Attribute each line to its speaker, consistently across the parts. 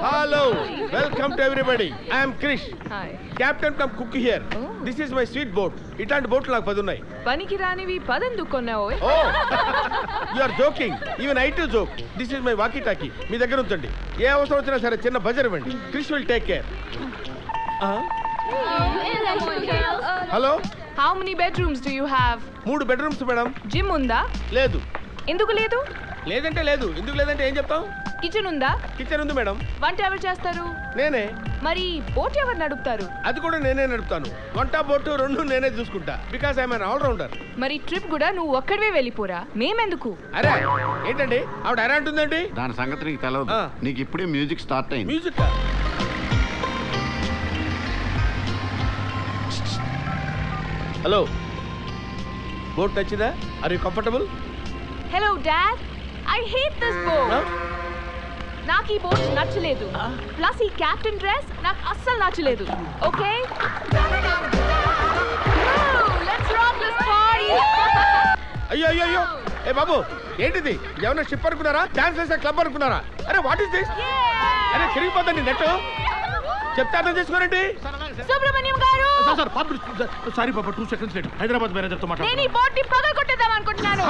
Speaker 1: Hello, welcome to everybody. I am Krish.
Speaker 2: Hi.
Speaker 1: Captain come cook here.
Speaker 2: Oh.
Speaker 1: This is my sweet boat. ఇట్లాంటి బోట్లు నాకు 10 ఉన్నాయి.
Speaker 2: పనికి రానివి 10 ఎందుకు కొన్నావు?
Speaker 1: Oh, you are joking. Even I too joke. This is my walkie talkie. మీ దగ్గర ఉంచండి. ఏ అవసరం వచ్చినా సరే చిన్న బజర్ ఇవ్వండి. Krish will take care. Hello.
Speaker 2: How many bedrooms do you have?
Speaker 1: 3 bedrooms madam.
Speaker 2: Gym ఉందా?
Speaker 1: లేదు.
Speaker 2: ఎందుకు లేదు?
Speaker 1: లేదంటే లేదు. ఎందుకు లేదంటే ఏం చెప్తాం?
Speaker 2: కిచెన్ ఉందా?
Speaker 1: కిచెన్ ఉంది మేడం.
Speaker 2: వంట ఎవరు చేస్తారు?
Speaker 1: నేనే.
Speaker 2: మరి బోట్ ఎవరు నడుపుతారు?
Speaker 1: అది కూడా నేనే నడుపుతాను. వంట బోటు రెండు నేనే చూసుకుంటా. Because I am an all-rounder.
Speaker 2: మరి ట్రిప్ కూడా నువ్వు ఒక్కడివే వెళ్ళిపోరా? మేమెందుకు?
Speaker 1: అరే ఏంటండి ఆవిడ అరే అంటుందండి?
Speaker 3: దాని సంగతి నీకు తెలియదు. నీకు ఇప్పుడే మ్యూజిక్ స్టార్ట్ అయింది.
Speaker 1: మ్యూజిక్ హలో బోట్ నచ్చిందా? Are you comfortable?
Speaker 2: Hello dad, I hate this boat. నాకు ఈ బోట్ నచ్చలేదు. ప్లస్ ఈ కెప్టెన్ డ్రెస్ నాకు అస్సలు నచ్చలేదు. Okay, let's rock this party.
Speaker 1: అయ్యో అయ్యో అయ్యో, ఏ బాబు ఏంటిది? ఏమన్నా షిప్ అనుకున్నారా? డాన్స్ చేసే క్లబ్ అనుకున్నారా? అరే వాట్ ఇస్ దిస్? అరే తిరిగిపోతండి నెట్. చెప్తే అర్థం చేసుకోరండి.
Speaker 2: సుబ్రహ్మణ్యం గారు,
Speaker 4: సారీ పాప 2 seconds లేట్. హైదరాబాద్ మేనేజర్తో
Speaker 2: నేను ఈ బోట్ ని పగలగొట్టేద్దాం అనుకుంటున్నాను.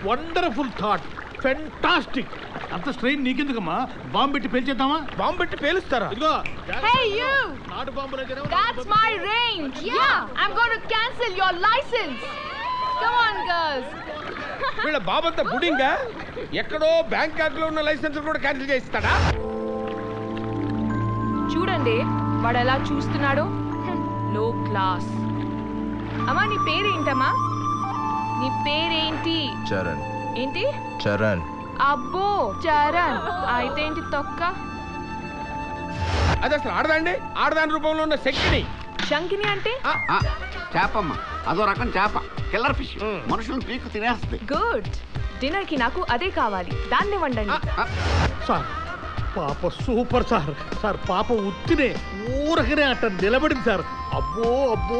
Speaker 4: Wonderful thought, fantastic. అంత స్ట్రెయిన్ నీకెందుకమ్మా? బాంబు పెట్టి పేల్చేద్దామా?
Speaker 1: బాంబు పెట్టి పేలుస్తారా?
Speaker 4: ఇదిగో
Speaker 2: Hey you,
Speaker 4: నాటు bomb
Speaker 2: that's my range. Yeah, I'm going to cancel your license. Come on girls.
Speaker 1: వీళ్ళ బాబంతా బుడింగా ఎక్కడో బ్యాంకాక్ లో ఉన్న లైసెన్స్ కూడా క్యాన్సిల్ చేస్తాడా?
Speaker 2: చూడండి వాడు ఎలా చూస్తున్నాడో. లో క్లాస్. అమ్మా నీ పేరేంటమ్మా? నీ పేరేంటి?
Speaker 5: చరణ్.
Speaker 2: ఏంటి?
Speaker 5: చరణ్.
Speaker 2: అబ్బో చరణ్. అయితే ఏంటి తొక్క?
Speaker 1: అది అసలు ఆడదండి. ఆడదాని రూపంలో ఉన్న శక్తిని.
Speaker 2: శంకిని అంటే?
Speaker 3: చేపమ్మ, అదో రకం చేప, కిల్లర్ ఫిష్. మనుషులను పీకు తినేస్తుంది.
Speaker 2: గుడ్. డిన్నర్ కి నాకు అదే కావాలి. దాన్ని వండండి.
Speaker 4: సార్ పాప సూపర్ సార్. సార్ పాప ఉత్తినే ఊరకనే అట్ట నిలబడింది సార్. అబ్బో అబ్బో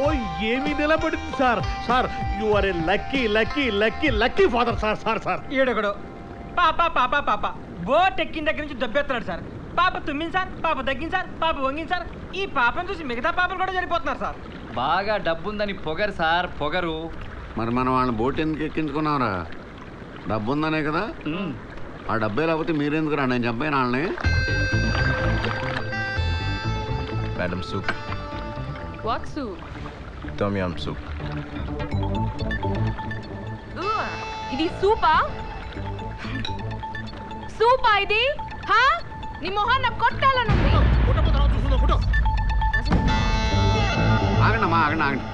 Speaker 4: ఏమి నిలబడింది sir. Sir you are a lucky lucky lucky lucky father sir. Sir sir
Speaker 6: ఈడొకడు పాప పాప పాప బోట్ ఎక్కిన దగ్గర నుంచి దెబ్బెత్తున్నాడు సార్. పాప తుమ్మింది సార్, పాప తగ్గింది సార్, పాప వంగింది సార్. ఈ పాపను చూసి మిగతా పాపలు కూడా చనిపోతున్నారు సార్.
Speaker 7: బాగా డబ్బుందని పొగరు సార్, పొగరు.
Speaker 3: మరి మనం వాళ్ళని బోట్ ఎందుకు ఎక్కించుకున్నావురా? డబ్బు ఉందనే కదా. ఆ డబ్బే లేకపోతే మీరెందుకురా? నేను చంపాను వాళ్ళని.
Speaker 5: Madam soup.
Speaker 2: What soup?
Speaker 5: Tom yum soup.
Speaker 2: ఇది సూపా? సూపా ఇది? హా? నీ మొహాన్న కొట్టాలనుంది.
Speaker 3: ఆగండి అమ్మా, ఆగండి ఆగండి.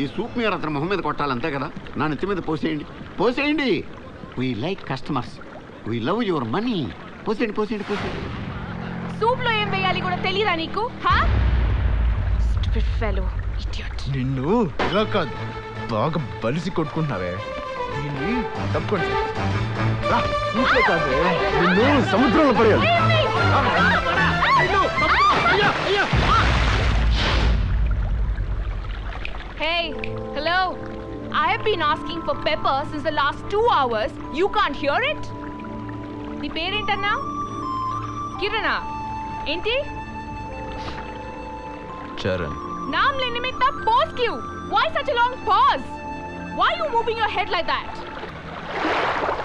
Speaker 3: ఈ సూప్ మీరు అతని మొహం మీద కొట్టాలి అంతే కదా. నా నెత్తి మీద పోసేయండి, పోసేయండి. We like customers, we love your money. పోసేయండి పోసేయండి పోసేయండి.
Speaker 2: సూప్ లో ఏం వేయాలి కూడా తెలియదా నీకు? హా? Stupid fellow, idiot.
Speaker 5: నిన్ను ఇలా కాదు, బాగా బలిసి కొట్టుకుంటున్నావే. తప్పకుండా కాదు, నిన్ను సముద్రంలో పడేయాలి.
Speaker 2: Hey, hello. I have been asking for pepper since the last 2 hours. You can't hear it? నీ పేరేంటన్నా? కిరణా? ఏంటి?
Speaker 5: చరణ్.
Speaker 2: नाम लेने में इतना pause क्यों? Why such a long pause? Why are you moving your head like that?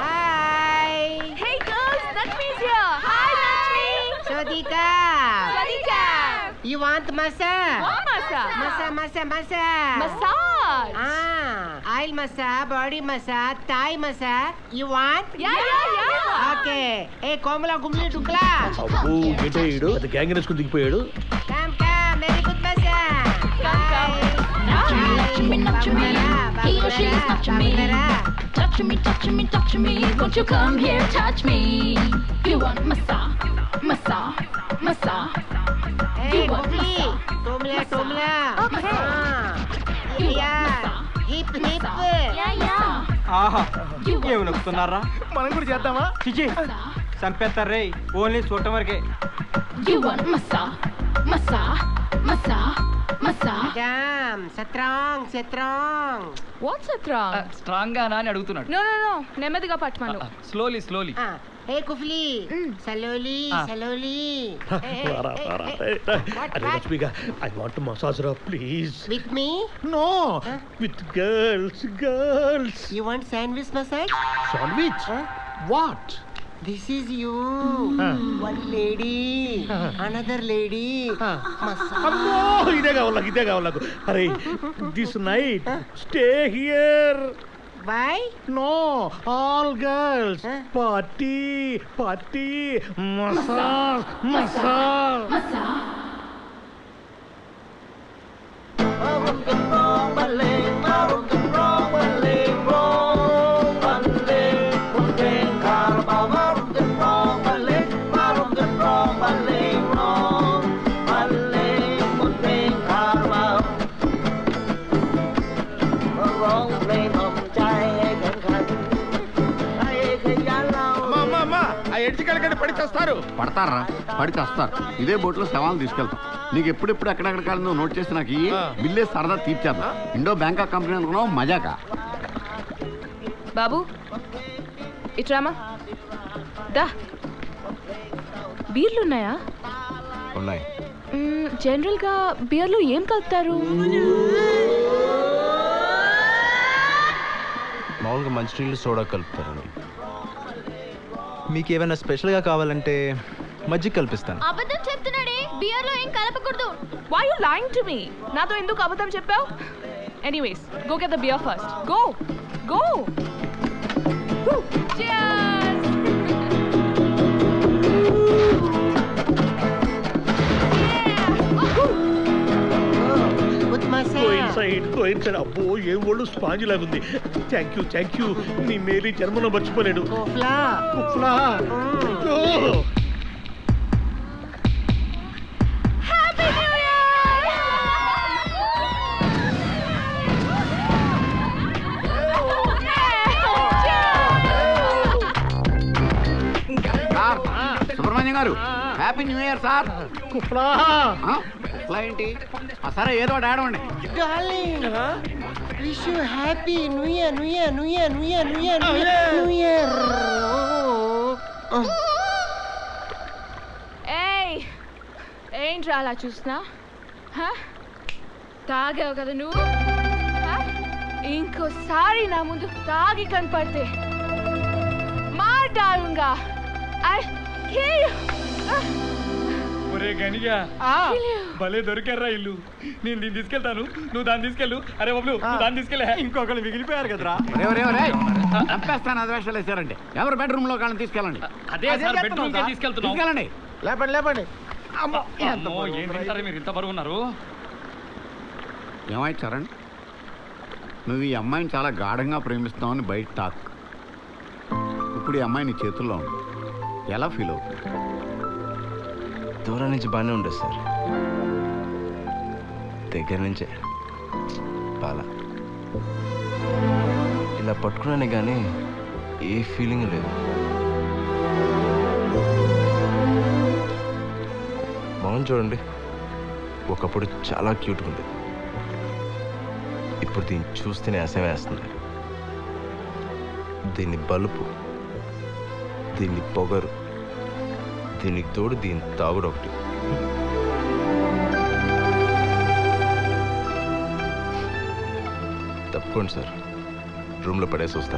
Speaker 8: Hi.
Speaker 2: Hey girls, Lakshmi's here. Hi Lakshmi.
Speaker 8: Swadika.
Speaker 2: Swadika.
Speaker 8: You want massage?
Speaker 2: What massage?
Speaker 8: Massage.
Speaker 2: Massage.
Speaker 8: Oil massage, body massage, Thai massage. You want?
Speaker 2: Yeah.
Speaker 8: Okay. Hey, Komala Gumli Tukla.
Speaker 4: అబ్బో గెటేయుడు పెద్ద gang వేసుకుని దిగిపోయాడు.
Speaker 8: Come, very good massage.
Speaker 2: Come.
Speaker 9: Touching me, he or she is touching me. Touching me, won't you come here, touch me. You want massage, massage, massage.
Speaker 8: Hey, Gumli. Tomla.
Speaker 2: Okay.
Speaker 8: Yeah. Hip.
Speaker 9: Yeah.
Speaker 6: ఆహా ఏమి నొక్కుతున్నారా?
Speaker 4: మనం కూడా చేద్దామా?
Speaker 6: చిచి చంపేస్తారు రే. Only చూడటం వరకే.
Speaker 9: You want massage, massage, massage, massage.
Speaker 8: Madam, strong, strong.
Speaker 2: What's it wrong?
Speaker 7: Strong గానా అని అడుగుతున్నాడు.
Speaker 2: No. నెమ్మదిగా పట్టమను.
Speaker 7: Slowly.
Speaker 8: Hey, Kufli. Slowly, slowly.
Speaker 4: Rashmika, I want to massage her, please.
Speaker 8: With me?
Speaker 4: No, with girls.
Speaker 8: You want sandwich massage?
Speaker 4: Sandwich? What?
Speaker 8: This is you. One lady, another lady. Massage.
Speaker 4: అమ్మో ఇదే కావాలి నాకు. అరే this night stay here.
Speaker 8: Why?
Speaker 4: No, all girls. Party. Massage.
Speaker 3: పడతారా పడి చేస్తారు. ఇదే బోట్లో శవాలను తీసుకెళ్తాం. నీకు ఎప్పుడెప్పుడు ఎక్కడెక్కడ కాదు నోట్ చేసి నాకు ఈ బిల్లే సరదా తీర్చేద్దాం. ఇండో బ్యాంకాక్ కంపెనీ అనుకున్నావు మజాకా.
Speaker 2: బాబు ఇట్రామా దా. బీర్లు ఉన్నాయా?
Speaker 5: ఉన్నాయి.
Speaker 2: జనరల్ గా బీర్లు ఏం కలుపుతారు?
Speaker 5: మామూలుగా మంచినీళ్ళు సోడా కలుపుతారండి. మీకు ఏమైనా స్పెషల్గా కావాలంటే మజ్జిగ కల్పిస్తాను.
Speaker 9: అబద్ధం చెప్తున్నాడే, బియర్ లో ఏం కలపకూడదు.
Speaker 2: Why you lying to me? నాతో ఎందుకు అబద్ధం చెప్పావు? Anyways, go get the beer first. Go. Cheers.
Speaker 8: Good massage.
Speaker 4: Go inside. అబ్బో ఏం ఒళ్ళు స్పాంజ్ లాగుంది. Thank you. నీ మేరీ జన్మలో మర్చిపోలేడు.
Speaker 8: Kufla.
Speaker 2: Happy New Year.
Speaker 3: Subrahmanyam గారు హ్యాపీ న్యూ ఇయర్ సార్.
Speaker 4: కుఫ్లా
Speaker 3: ఏంటి? సరే ఏదో ఒకటి ఆడవండి.
Speaker 8: Darling. Wish you happy New Year.
Speaker 2: ఏంట్రా అలా చూస్తున్నా? తాగావు కదా నువ్వు? ఇంకోసారి నా ముందు తాగి కనపడితే మాట్లాడుగా.
Speaker 6: ఒరే గనిగా భలే దొరికారా ఇల్లు. నేను దీన్ని తీసుకెళ్తాను, నువ్వు దాన్ని తీసుకెళ్ళు. అరే బాబు నువ్వు దాన్ని తీసుకెళ్ళా. ఇంకొకరు మిగిలిపోయారు కదరా.
Speaker 3: చంపేస్తాను అది వేషాలు వేసారంటే. ఎవరు బెడ్రూమ్ లో కాళ్ళని తీసుకెళ్ళండి.
Speaker 7: అదే సార్ బెడ్రూమ్ కి తీసుకెళ్తున్నాం.
Speaker 3: తీసుకెళ్ళండి.
Speaker 4: లేపండి.
Speaker 7: ఏం తింటారు మీరు ఇంత బరువు ఉన్నారు?
Speaker 3: ఏమాయి చరణ్, నువ్వు ఈ అమ్మాయిని చాలా గాఢంగా ప్రేమిస్తావని బయట టాక్. ఇప్పుడు ఈ అమ్మాయి నీ చేతుల్లో ఉంది. ఎలా ఫీల్ అవుతుంది?
Speaker 5: దూరం నుంచి బాగానే ఉండదు సార్, దగ్గర నుంచే పాల ఇలా పట్టుకున్నానే కానీ ఏ ఫీలింగ్ లేదు. బాగుంది చూడండి. ఒకప్పుడు చాలా క్యూట్గా ఉండేది, ఇప్పుడు దీన్ని చూస్తేనే అసహ్యం వేస్తుంది. దీన్ని బలుపు, దీన్ని పొగరు, దీనికి తోడు దీని తాగుడు ఒకటి. తప్పుకోండి సార్, రూమ్లో పడేసి వస్తా.